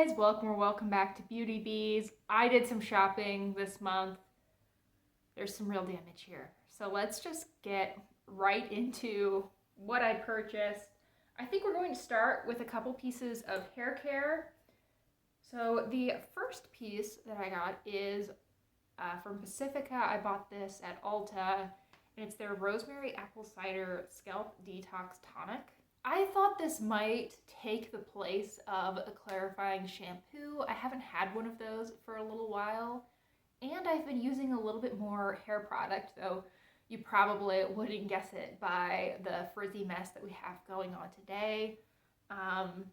guys, welcome or welcome back to Beauty Bees. I did some shopping this month. There's some real damage here. So let's just get right into what I purchased. I think we're going to start with a couple pieces of hair care. So the first piece that I got is from Pacifica. I bought this at Ulta, and it's their Rosemary Apple Cider Scalp Detox Tonic. I thought this might take the place of a clarifying shampoo. I haven't had one of those for a little while, and I've been using a little bit more hair product, though you probably wouldn't guess it by the frizzy mess that we have going on today. Um,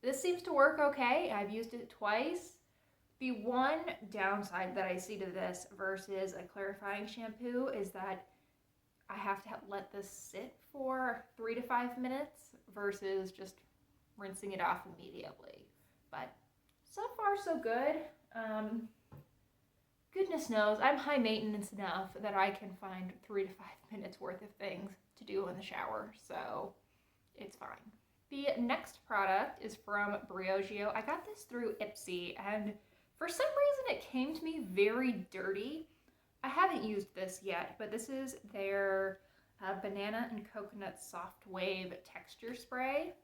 this seems to work okay. I've used it twice. The one downside that I see to this versus a clarifying shampoo is that I have to let this sit for 3 to 5 minutes versus just rinsing it off immediately. But so far, so good. Goodness knows, I'm high maintenance enough that I can find 3 to 5 minutes worth of things to do in the shower, so it's fine. The next product is from Briogeo. I got this through Ipsy, and for some reason it came to me very dirty. I haven't used this yet, but this is their banana and coconut soft wave texture spray.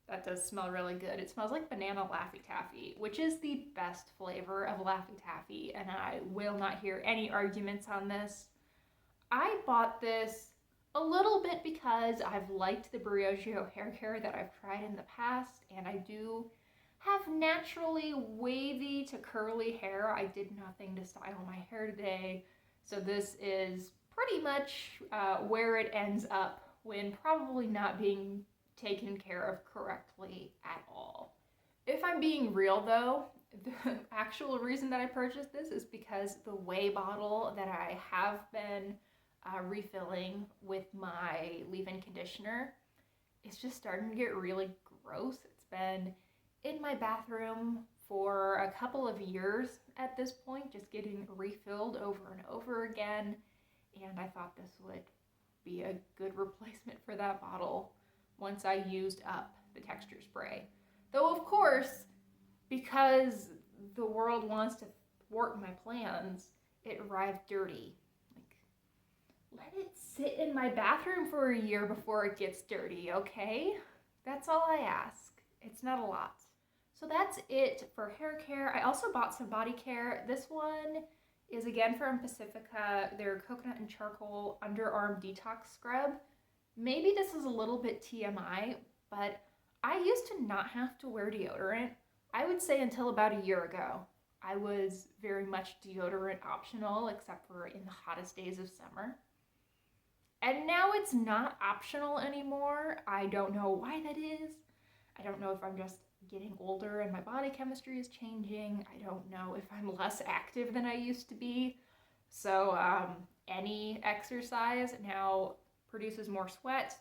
That does smell really good. It smells like banana Laffy Taffy, which is the best flavor of Laffy Taffy, and I will not hear any arguments on this. I bought this a little bit because I've liked the Briogeo hair care that I've tried in the past, and I do have naturally wavy to curly hair. I did nothing to style my hair today, so this is pretty much where it ends up when probably not being taken care of correctly at all. If I'm being real though, the actual reason that I purchased this is because the whey bottle that I have been refilling with my leave-in conditioner is just starting to get really gross. It's been in my bathroom for a couple of years at this point, just getting refilled over and over again, and I thought this would be a good replacement for that bottle once I used up the texture spray. Though of course, because the world wants to thwart my plans, it arrived dirty. Like, let it sit in my bathroom for a year before it gets dirty, okay? That's all I ask. It's not a lot. So that's it for hair care. I also bought some body care. This one is again from Pacifica, their coconut and charcoal underarm detox scrub. Maybe this is a little bit TMI, but I used to not have to wear deodorant. I would say until about a year ago. I was very much deodorant optional, except for in the hottest days of summer. And now it's not optional anymore. I don't know why that is. I don't know if I'm just getting older and my body chemistry is changing. I don't know if I'm less active than I used to be. So any exercise now produces more sweat.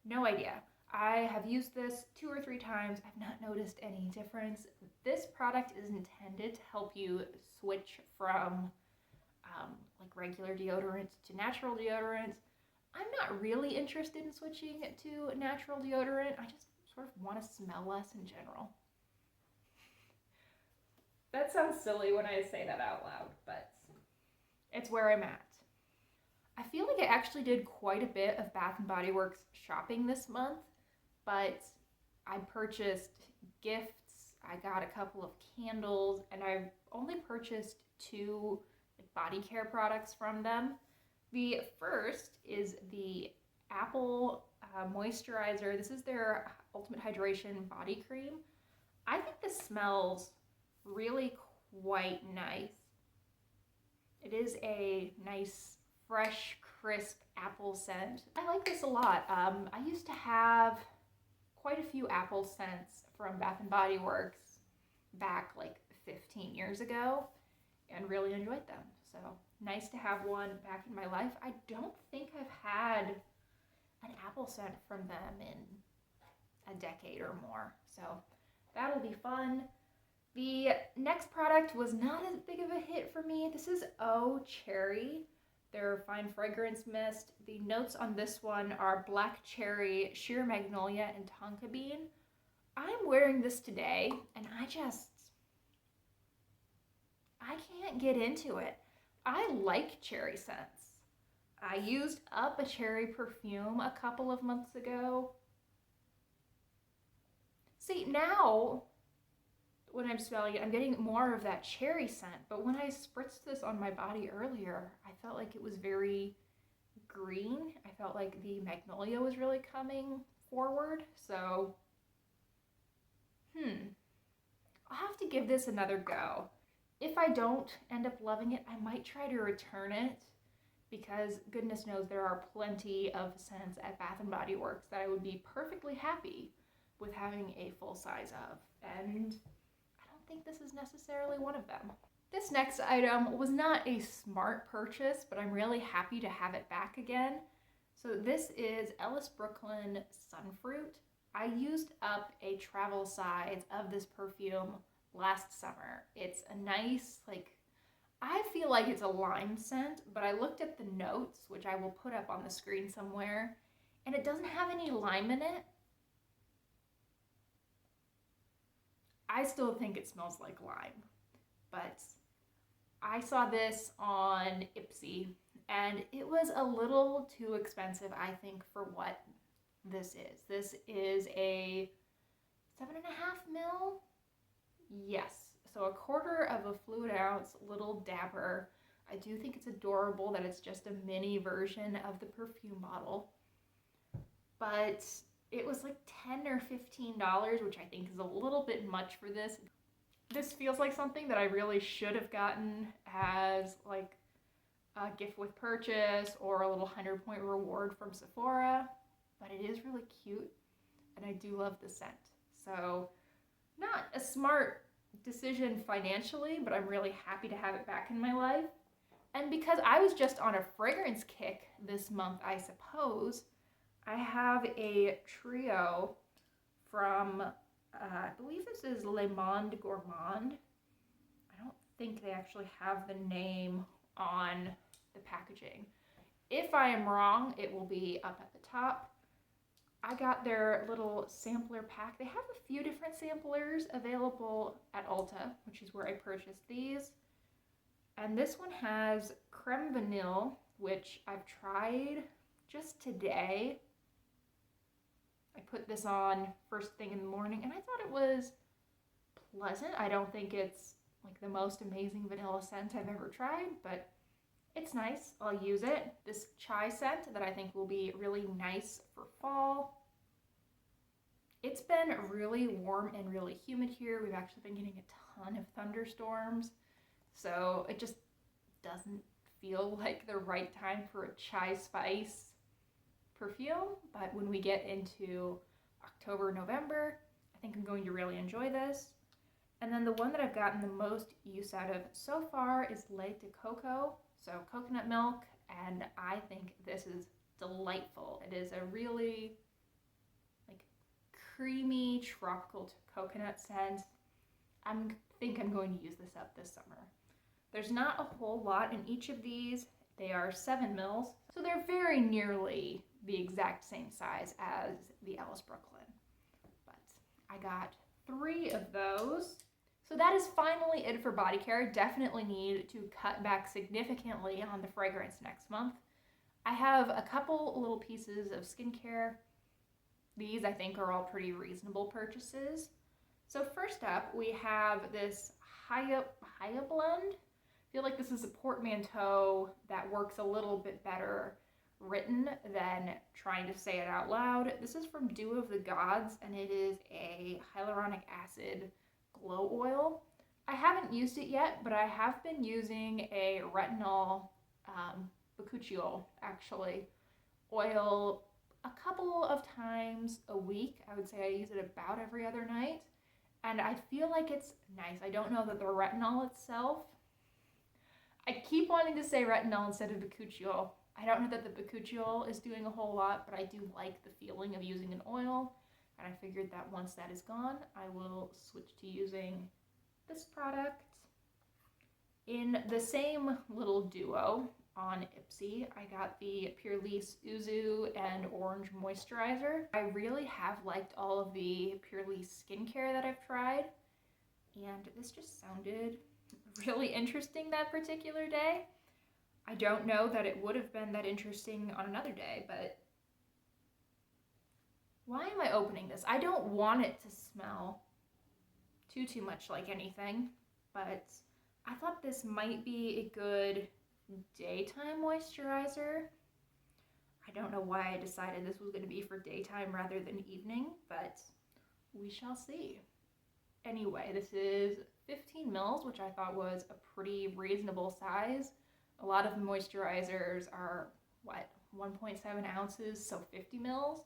No idea. I have used this 2 or 3 times. I've not noticed any difference. This product is intended to help you switch from like regular deodorant to natural deodorant. I'm not really interested in switching to natural deodorant. I just sort of want to smell less in general. That sounds silly when I say that out loud, but it's where I'm at. I feel like I actually did quite a bit of Bath & Body Works shopping this month, but I purchased gifts, I got a couple of candles, and I only purchased 2 body care products from them. The first is the Apple moisturizer. This is their Ultimate Hydration Body Cream. I think this smells really quite nice. It is a nice, fresh, crisp apple scent. I like this a lot. I used to have quite a few apple scents from Bath & Body Works back like 15 years ago and really enjoyed them. So nice to have one back in my life. I don't think I've had an apple scent from them in a decade or more. So that'll be fun. The next product was not as big of a hit for me. This is Oh Cherry, their Fine Fragrance Mist. The notes on this one are black cherry, sheer magnolia, and tonka bean. I'm wearing this today and I can't get into it. I like cherry scents. I used up a cherry perfume a couple of months ago. See, now when I'm smelling it, I'm getting more of that cherry scent, but when I spritzed this on my body earlier, I felt like it was very green. I felt like the magnolia was really coming forward, so I'll have to give this another go. If I don't end up loving it, I might try to return it, because goodness knows there are plenty of scents at Bath & Body Works that I would be perfectly happy with having a full size of, and I don't think this is necessarily one of them. This next item was not a smart purchase, but I'm really happy to have it back again. So this is Ellis Brooklyn Sunfruit. I used up a travel size of this perfume last summer. It's a nice, I feel like it's a lime scent, but I looked at the notes, which I will put up on the screen somewhere, and it doesn't have any lime in it. I still think it smells like lime, but I saw this on Ipsy, and it was a little too expensive, I think, for what this is. This is a 7.5 ml? Yes, so a quarter of a fluid ounce little dabber. I do think it's adorable that it's just a mini version of the perfume bottle, but it was like $10 or $15, which I think is a little bit much for this. This feels like something that I really should have gotten as like a gift with purchase or a little 100-point reward from Sephora, but it is really cute and I do love the scent. So not a smart decision financially, but I'm really happy to have it back in my life. And because I was just on a fragrance kick this month, I suppose, I have a trio from, I believe this is Le Monde Gourmand. I don't think they actually have the name on the packaging. If I am wrong, it will be up at the top. I got their little sampler pack. They have a few different samplers available at Ulta, which is where I purchased these. And this one has creme vanille, which I've tried just today. I put this on first thing in the morning and I thought it was pleasant. I don't think it's like the most amazing vanilla scent I've ever tried, but it's nice. I'll use it. This chai scent that I think will be really nice for fall. It's been really warm and really humid here. We've actually been getting a ton of thunderstorms, so it just doesn't feel like the right time for a chai spice perfume, but when we get into October, November, I think I'm going to really enjoy this. And then the one that I've gotten the most use out of so far is Lait de Coco, so coconut milk, and I think this is delightful. It is a really creamy tropical coconut scent. I think I'm going to use this up this summer. There's not a whole lot in each of these. They are 7 mils, so they're very nearly the exact same size as the Ellis Brooklyn. But I got 3 of those. So that is finally it for body care. Definitely need to cut back significantly on the fragrance next month. I have a couple little pieces of skincare. These I think are all pretty reasonable purchases. So first up, we have this Haya blend. I feel like this is a portmanteau that works a little bit better written than trying to say it out loud. This is from Dew of the Gods, and it is a hyaluronic acid glow oil. I haven't used it yet, but I have been using a retinol bakuchiol, actually, oil a couple of times a week. I would say I use it about every other night, and I feel like it's nice. I don't know that the retinol itself, I keep wanting to say retinol instead of bakuchiol. I don't know that the bakuchiol is doing a whole lot, but I do like the feeling of using an oil, and I figured that once that is gone, I will switch to using this product. In the same little duo, on Ipsy. I got the Purlisse Uzu and Orange Moisturizer. I really have liked all of the Purlisse skincare that I've tried, and this just sounded really interesting that particular day. I don't know that it would have been that interesting on another day, but why am I opening this? I don't want it to smell too much like anything, but I thought this might be a good daytime moisturizer. I don't know why I decided this was going to be for daytime rather than evening, but we shall see. Anyway, this is 15 mils, which I thought was a pretty reasonable size. A lot of moisturizers are, 1.7 ounces, so 50 mils.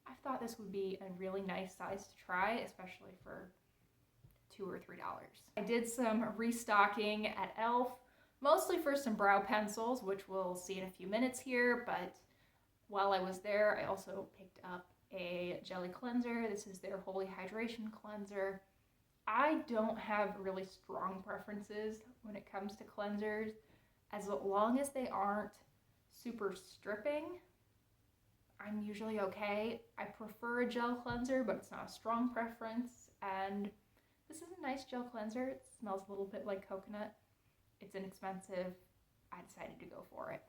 I thought this would be a really nice size to try, especially for $2 or $3. I did some restocking at e.l.f., mostly for some brow pencils, which we'll see in a few minutes here, but while I was there, I also picked up a jelly cleanser. This is their Holy Hydration Cleanser. I don't have really strong preferences when it comes to cleansers, as long as they aren't super stripping. I'm usually okay. I prefer a gel cleanser, but it's not a strong preference, and this is a nice gel cleanser. It smells a little bit like coconut. It's inexpensive. I decided to go for it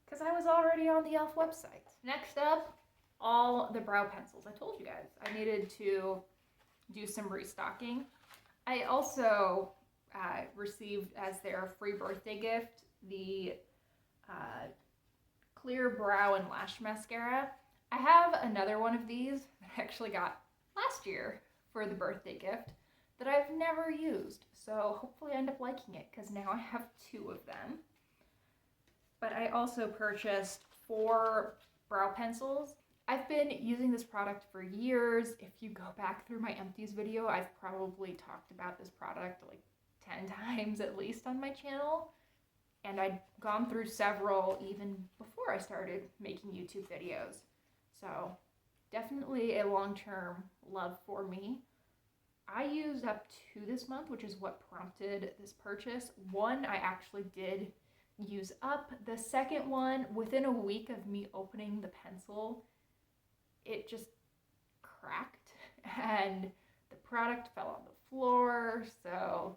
because I was already on the e.l.f. website. Next up, all the brow pencils. I told you guys I needed to do some restocking. I also received as their free birthday gift the clear brow and lash mascara. I have another one of these that I actually got last year for the birthday gift that I've never used, so hopefully I end up liking it because now I have 2 of them. But I also purchased 4 brow pencils. I've been using this product for years. If you go back through my empties video, I've probably talked about this product like 10 times at least on my channel. And I'd gone through several even before I started making YouTube videos. So definitely a long-term love for me. I used up 2 this month, which is what prompted this purchase. 1 I actually did use up. The second one, within a week of me opening the pencil, it just cracked and the product fell on the floor, so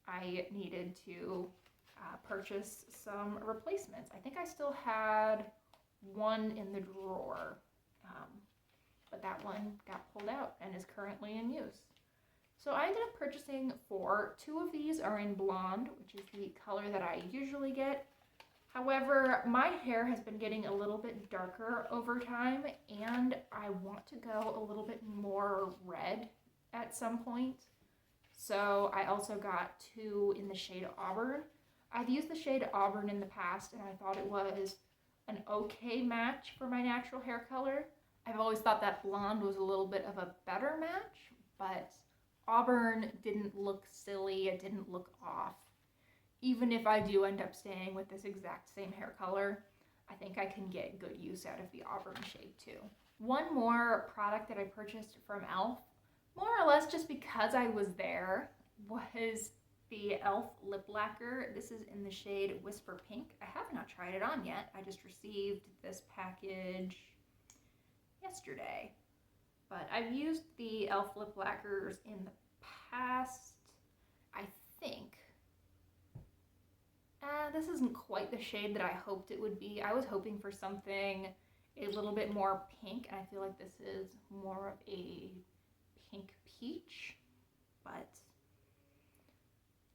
I needed to purchase some replacements. I think I still had 1 in the drawer, but that one got pulled out and is currently in use. So I ended up purchasing 4. 2 of these are in blonde, which is the color that I usually get. However, my hair has been getting a little bit darker over time, and I want to go a little bit more red at some point. So I also got 2 in the shade Auburn. I've used the shade Auburn in the past, and I thought it was an okay match for my natural hair color. I've always thought that blonde was a little bit of a better match, but Auburn didn't look silly, it didn't look off. Even if I do end up staying with this exact same hair color, I think I can get good use out of the Auburn shade too. One more product that I purchased from e.l.f., more or less just because I was there, was the e.l.f. lip lacquer. This is in the shade Whisper Pink. I have not tried it on yet. I just received this package yesterday. But I've used the e.l.f. lip lacquers in the past, I think. This isn't quite the shade that I hoped it would be. I was hoping for something a little bit more pink, and I feel like this is more of a pink peach, but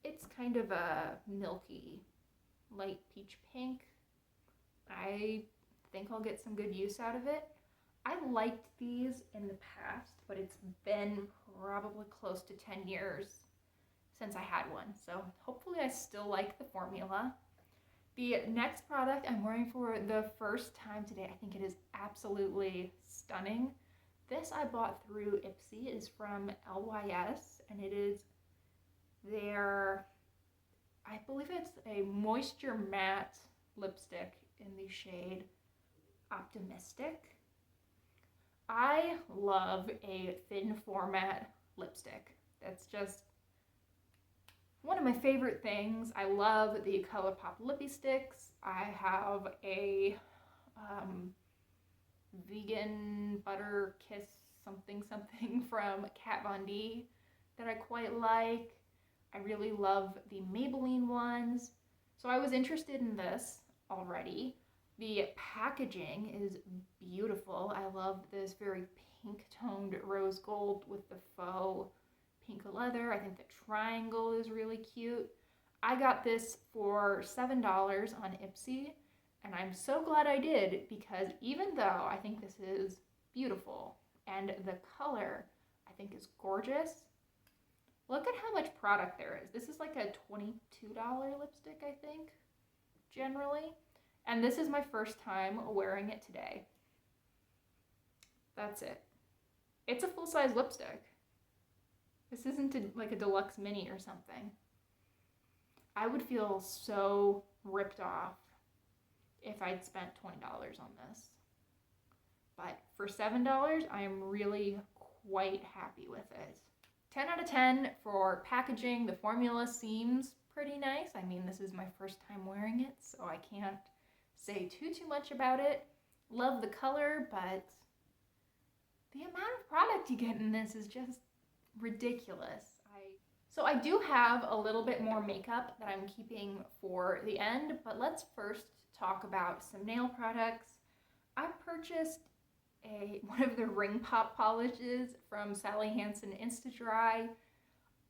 it's kind of a milky, light peach pink. I think I'll get some good use out of it. I liked these in the past, but it's been probably close to 10 years since I had one, so hopefully I still like the formula. The next product I'm wearing for the first time today, I think it is absolutely stunning. This I bought through Ipsy. It is from LYS, and it is their, I believe it's a moisture matte lipstick in the shade Optimistic. I love a thin format lipstick. That's just One of my favorite things, I love the ColourPop lippy sticks. I have a vegan butter kiss something something from Kat Von D that I quite like. I really love the Maybelline ones. So I was interested in this already. The packaging is beautiful. I love this very pink toned rose gold with the faux pink leather. I think the triangle is really cute. I got this for $7 on Ipsy, and I'm so glad I did, because even though I think this is beautiful and the color I think is gorgeous, look at how much product there is. This is like a $22 lipstick, I think, generally. And this is my first time wearing it today. That's it. It's a full-size lipstick. This isn't like a deluxe mini or something. I would feel so ripped off if I'd spent $20 on this. But for $7, I am really quite happy with it. 10 out of 10 for packaging. The formula seems pretty nice. I mean, this is my first time wearing it, so I can't say too much about it. Love the color, but the amount of product you get in this is just ridiculous. So I do have a little bit more makeup that I'm keeping for the end, but let's first talk about some nail products. I purchased one of the ring pop polishes from Sally Hansen Insta-Dry.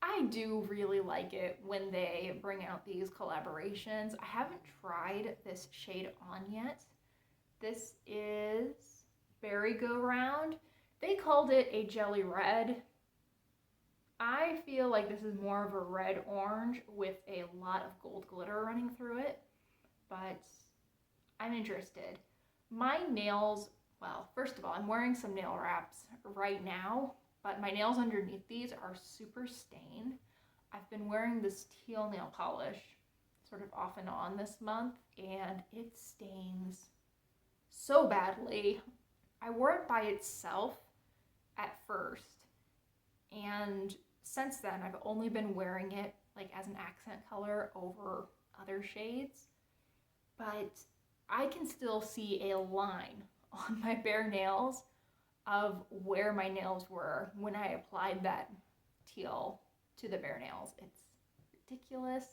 I do really like it when they bring out these collaborations. I haven't tried this shade on yet. This is Berry Go Round. They called it a jelly red. I feel like this is more of a red orange with a lot of gold glitter running through it, but I'm interested. My nails, well, first of all, I'm wearing some nail wraps right now, but my nails underneath these are super stained. I've been wearing this teal nail polish sort of off and on this month, and it stains so badly. I wore it by itself at first, and since then I've only been wearing it like as an accent color over other shades, but I can still see a line on my bare nails of where my nails were when I applied that teal to the bare nails. It's ridiculous.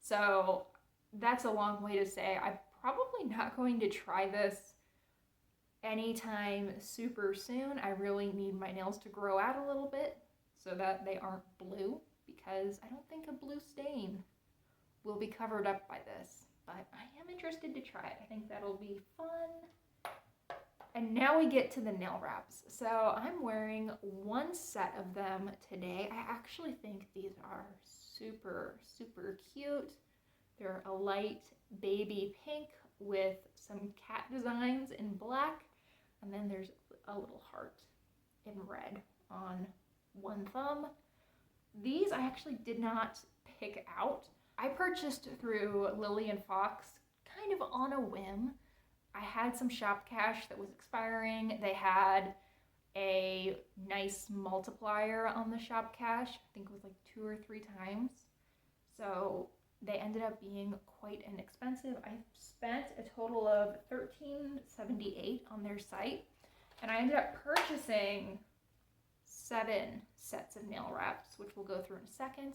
So that's a long way to say I'm probably not going to try this anytime super soon. I really need my nails to grow out a little bit so that they aren't blue, because I don't think a blue stain will be covered up by this, but I am interested to try it. I think that'll be fun. And now we get to the nail wraps. So I'm wearing one set of them today. I actually think these are super cute. They're a light baby pink with some cat designs in black, and then there's a little heart in red on one thumb. These I actually did not pick out. I purchased through Lily and Fox kind of on a whim. I had some shop cash that was expiring. They had a nice multiplier on the shop cash. I think it was like 2 or 3 times. So they ended up being quite inexpensive. I spent a total of $13.78 on their site, and I ended up purchasing 7 sets of nail wraps, which we'll go through in a second.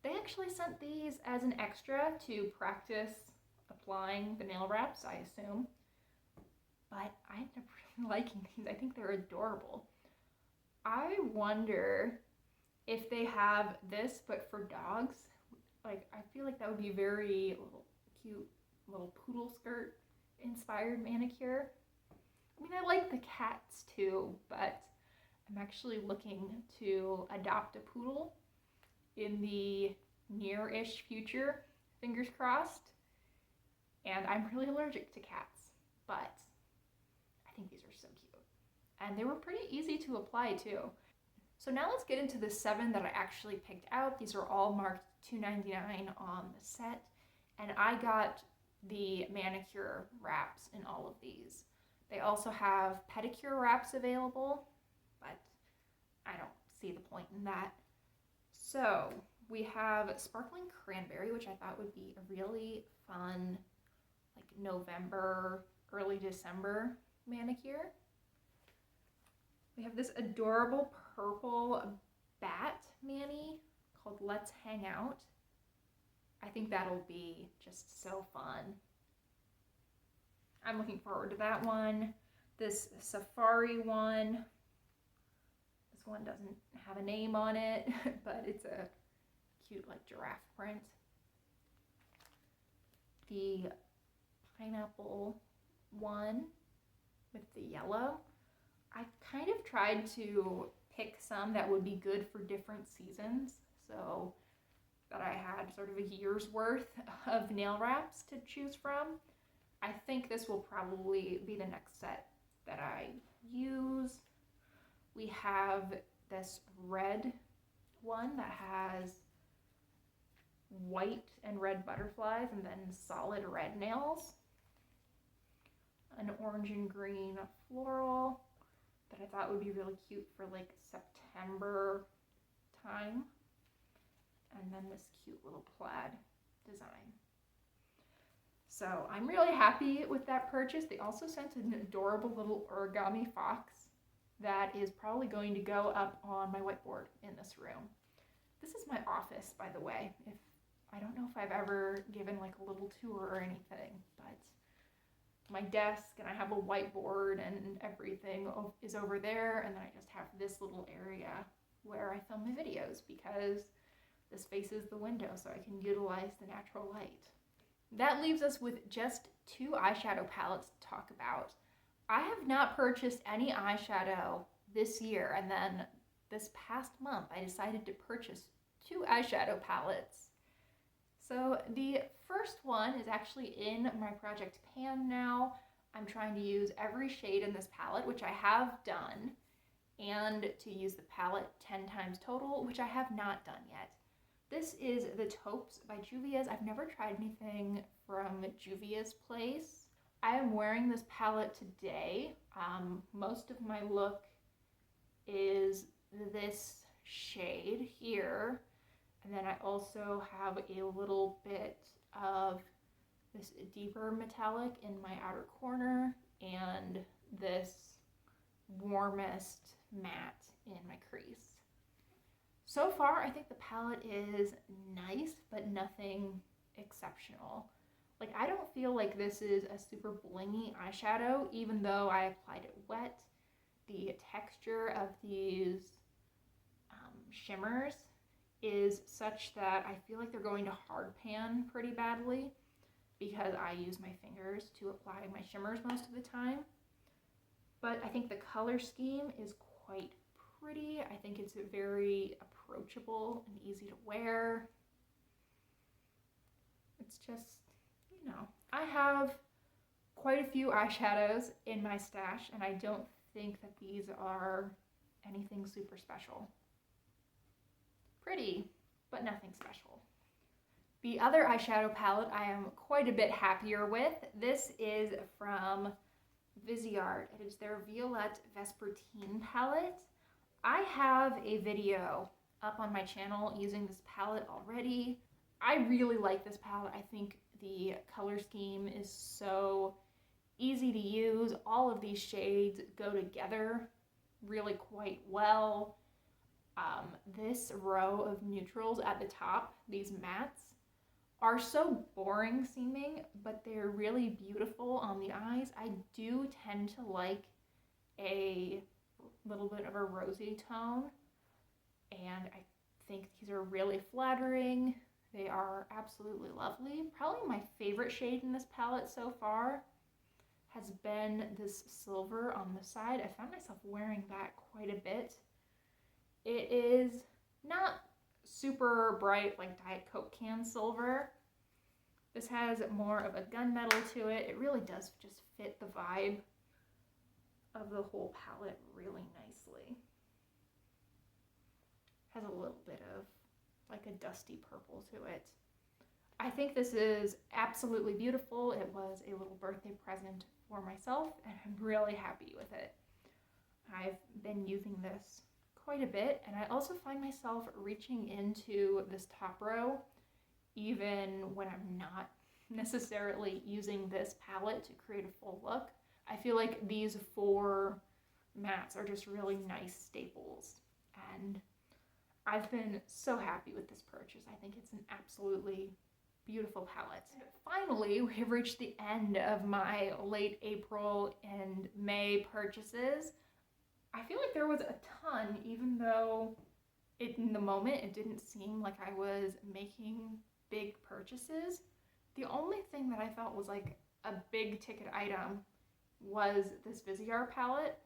They actually sent these as an extra to practice applying the nail wraps, I assume. But I ended up really liking these. I think they're adorable. I wonder if they have this, but for dogs. Like, I feel like that would be very little cute, little poodle skirt inspired manicure. I mean, I like the cats too, but I'm actually looking to adopt a poodle in the near-ish future, fingers crossed. And I'm really allergic to cats, but I think these are so cute. And they were pretty easy to apply too. So now let's get into the 7 that I actually picked out. These are all marked $2.99 on the set, and I got the manicure wraps in all of these. They also have pedicure wraps available, but I don't see the point in that. So We have Sparkling Cranberry, which I thought would be a really fun, like November, early December manicure. We have this adorable purple bat mani called Let's Hang Out. I think that'll be just so fun. I'm looking forward to that one. This safari one, this one doesn't have a name on it, but it's a cute like giraffe print. The pineapple one with the yellow. I kind of tried to pick some that would be good for different seasons, so that I had sort of a year's worth of nail wraps to choose from. I think this will probably be the next set that I use. We have this red one that has white and red butterflies and then solid red nails. An orange and green floral that I thought would be really cute for like September time. And then this cute little plaid design. So I'm really happy with that purchase. They also sent an adorable little origami fox that is probably going to go up on my whiteboard in this room. This is my office, by the way. I don't know if I've ever given like a little tour or anything, but my desk and I have a whiteboard and everything is over there, and then I just have this little area where I film my videos because this faces the window so I can utilize the natural light. That leaves us with just 2 eyeshadow palettes to talk about. I have not purchased any eyeshadow this year, and then this past month I decided to purchase 2 eyeshadow palettes. So the first one is actually in my project pan now. I'm trying to use every shade in this palette, which I have done, and to use the palette 10 times total, which I have not done yet. This is the Taupes by Juvia's. I've never tried anything from Juvia's place. I am wearing this palette today. Most of my look is this shade here. And then I also have a little bit of this deeper metallic in my outer corner and this warmest matte in my crease. So far, I think the palette is nice, but nothing exceptional. Like, I don't feel like this is a super blingy eyeshadow, even though I applied it wet. The texture of these shimmers is such that I feel like they're going to hard pan pretty badly because I use my fingers to apply my shimmers most of the time. But I think the color scheme is quite pretty. I think it's very approachable and easy to wear. It's just, you know, I have quite a few eyeshadows in my stash, and I don't think that these are anything super special. Pretty, but nothing special. The other eyeshadow palette I am quite a bit happier with. This is from Viseart. It is their Violette Vespertine palette. I have a video up on my channel using this palette already. I really like this palette. I think the color scheme is so easy to use. All of these shades go together really quite well. This row of neutrals at the top, these mattes, are so boring seeming, but they're really beautiful on the eyes. I do tend to like a little bit of a rosy tone, and I think these are really flattering. They are absolutely lovely. Probably my favorite shade in this palette so far has been this silver on the side. I found myself wearing that quite a bit. It is not super bright like Diet Coke can silver. This has more of a gunmetal to it. It really does just fit the vibe of the whole palette really nicely. Has a little bit of like a dusty purple to it. I think this is absolutely beautiful. It was a little birthday present for myself, and I'm really happy with it. I've been using this quite a bit, and I also find myself reaching into this top row even when I'm not necessarily using this palette to create a full look. I feel like these 4 mattes are just really nice staples, and I've been so happy with this purchase. I think it's an absolutely beautiful palette. Finally, we've reached the end of my late April and May purchases. I feel like there was a ton, even though in the moment it didn't seem like I was making big purchases. The only thing that I felt was like a big ticket item was this Viseart palette,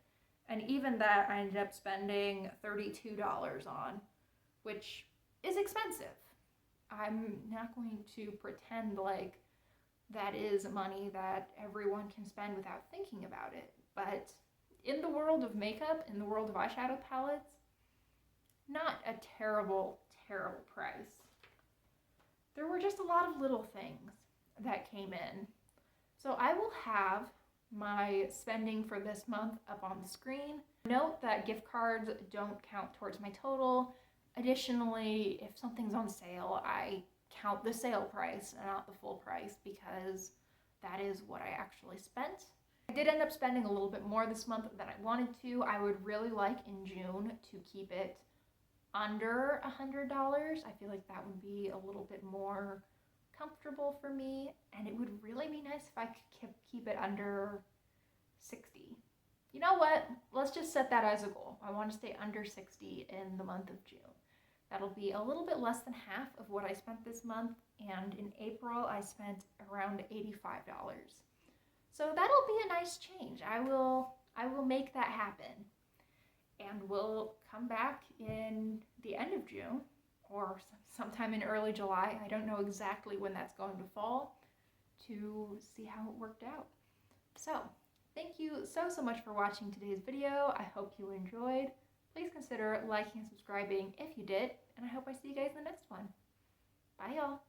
and even that I ended up spending $32 on, which is expensive. I'm not going to pretend like that is money that everyone can spend without thinking about it, but in the world of makeup, in the world of eyeshadow palettes, not a terrible, terrible price. There were just a lot of little things that came in. So I will have my spending for this month up on the screen. Note that gift cards don't count towards my total. Additionally, if something's on sale, I count the sale price and not the full price because that is what I actually spent. I did end up spending a little bit more this month than I wanted to. I would really like in June to keep it under $100. I feel like that would be a little bit more comfortable for me, and it would really be nice if I could keep it under 60. You know what? Let's just set that as a goal. I want to stay under 60 in the month of June. That'll be a little bit less than half of what I spent this month, and in April I spent around $85. So that'll be a nice change. I will make that happen. And we'll come back in the end of June or sometime in early July. I don't know exactly when that's going to fall, to see how it worked out. So thank you so much for watching today's video. I hope you enjoyed. Please consider liking and subscribing if you did, and I hope I see you guys in the next one. Bye y'all.